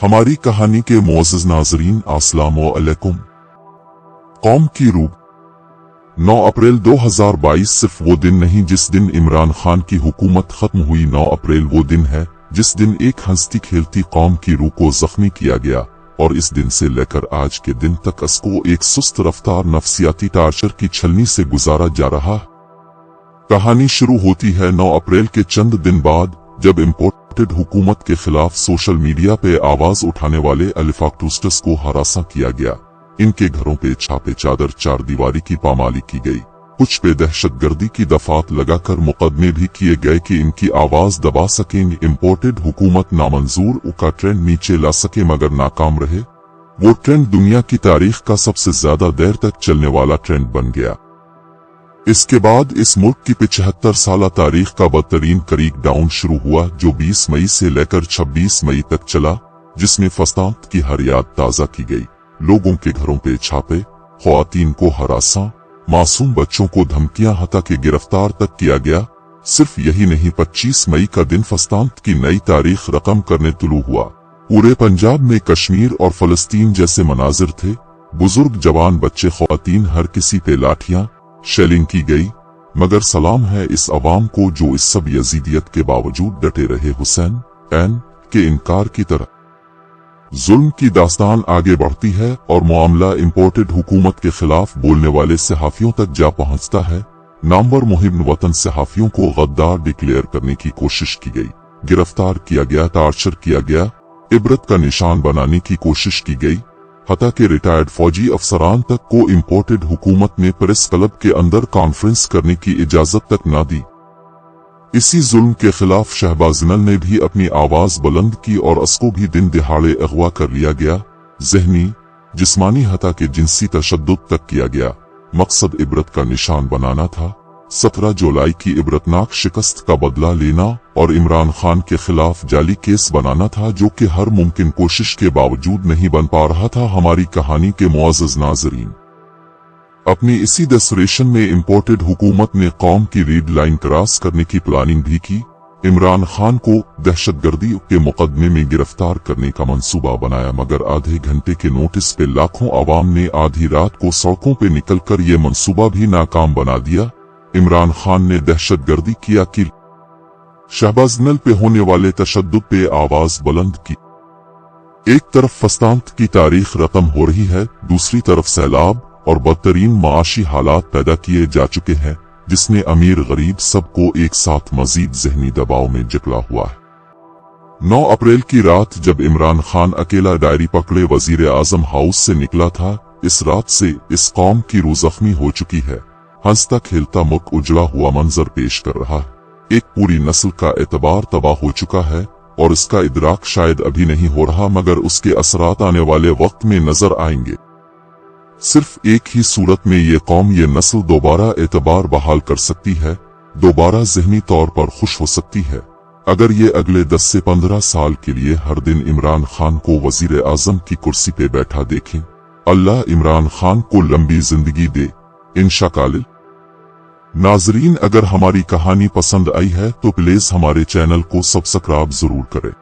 हमारी कहानी के मुअज़्ज़ज़ नाज़रीन अस्सलामु अलैकुम। कौम की रूह। 9 अप्रैल 2022 सिर्फ वो दिन नहीं जिस दिन इमरान खान की हुकूमत खत्म हुई। 9 अप्रैल वो दिन है जिस दिन एक हंसती खेलती कौम की रूह को जख्मी किया गया और इस दिन से लेकर आज के दिन तक उसको एक सुस्त रफ्तार नफ्सियाती टार्चर की छलनी से गुजारा जा रहा। कहानी शुरू होती है 9 अप्रैल के चंद दिन बाद, जब इम्पोर्टेड हुकूमत के खिलाफ सोशल मीडिया पे आवाज उठाने वाले अलिफाक्टूस्टस को हरासा किया गया। इनके घरों पे छापे चादर चार दीवारी की पामाली की गई। कुछ पे दहशतगर्दी की दफात लगाकर मुकदमे भी किए गए कि इनकी आवाज दबा सकें। इम्पोर्टेड हुकूमत नामंजूर का ट्रेंड नीचे ला सके, मगर नाकाम रहे। वो ट्रेंड दुनिया की तारीख का सबसे ज्यादा देर तक चलने वाला ट्रेंड बन गया। इसके बाद इस मुल्क की 75 साला तारीख का बदतरीन क्रेक डाउन शुरू हुआ, जो 20 मई से लेकर 26 मई तक चला, जिसमें फसाद की हर याद ताजा की गई। लोगों के घरों पे छापे, ख्वातीन को हरासा, मासूम बच्चों को धमकियां, हता के गिरफ्तार तक किया गया। सिर्फ यही नहीं, 25 मई का दिन फसाद की नई तारीख रकम करने तुलू हुआ। पूरे पंजाब में कश्मीर और फलस्तीन जैसे मनाजिर थे। बुजुर्ग, जवान, बच्चे, ख्वातीन, हर किसी पे लाठियां शेलिंग की गई। मगर सलाम है इस अवाम को जो इस सब यजीदियत के बावजूद डटे रहे। हुसैन ऐन के इनकार की तरह जुल्म की दास्तान आगे बढ़ती है और मामला इम्पोर्टेड हुकूमत के खिलाफ बोलने वाले सहाफियों तक जा पहुंचता है। नामवर मुहिम वतन सहाफियों को गद्दार डिक्लेयर करने की कोशिश की गई, गिरफ्तार किया गया, टार्चर किया गया, इबरत का निशान बनाने की कोशिश की गई। हता के रिटायर्ड फौजी अफसरान तक को इम्पोर्टेड हुकूमत ने प्रेस क्लब के अंदर कॉन्फ्रेंस करने की इजाजत तक न दी। इसी जुल्म के खिलाफ शहबाज नल ने भी अपनी आवाज बुलंद की और उसको भी दिन दिहाड़े अगवा कर लिया गया। जहनी, जिस्मानी, हता के जिनसी तशद्दुद तक किया गया। मकसद इबरत का निशान बनाना था। 17 जुलाई की इबरतनाक शिकस्त का बदला लेना और इमरान खान के खिलाफ जाली केस बनाना था, जो कि हर मुमकिन कोशिश के बावजूद नहीं बन पा रहा था। हमारी कहानी के मुअज़्ज़ज़ नाज़रीन, अपनी इसी डेस्परेशन में इम्पोर्टेड हुकूमत ने कौम की रेड लाइन क्रॉस करने की प्लानिंग भी की। इमरान खान को दहशतगर्दी के मुकदमे में गिरफ्तार करने का मंसूबा बनाया, मगर आधे घंटे के नोटिस पे लाखों अवाम ने आधी रात को सड़कों पे निकलकर ये मंसूबा भी नाकाम बना दिया। इमरान खान ने दहशतगर्दी किया कि शहबाज नल पे होने वाले तशद्दुद पे आवाज बुलंद की। एक तरफ फसाद की तारीख रकम हो रही है, दूसरी तरफ सैलाब और बदतरीन माशी हालात पैदा किए जा चुके हैं, जिसने अमीर गरीब सबको एक साथ मजीद जहनी दबाव में जकड़ा हुआ है। 9 अप्रैल की रात जब इमरान खान अकेला डायरी पकड़े वजीर आजम हाउस से निकला था, इस रात से इस कौम की रूह जख्मी हो चुकी है। हंसता खेलता मुल्क उजड़ा हुआ मंजर पेश कर रहा है। एक पूरी नस्ल का एतबार तबाह हो चुका है और इसका इदराक शायद अभी नहीं हो रहा, मगर उसके असरात आने वाले वक्त में नजर आएंगे। सिर्फ एक ही सूरत में ये कौम, ये नस्ल दोबारा एतबार बहाल कर सकती है, दोबारा ज़हनी तौर पर खुश हो सकती है, अगर ये अगले 10 से 15 साल के लिए हर दिन इमरान खान को वजीर आजम की कुर्सी पे बैठा देखें। अल्लाह इमरान खान को लंबी जिंदगी दे, इंशाअल्लाह। नाजरीन, अगर हमारी कहानी पसंद आई है तो प्लीज हमारे चैनल को सब्सक्राइब जरूर करें।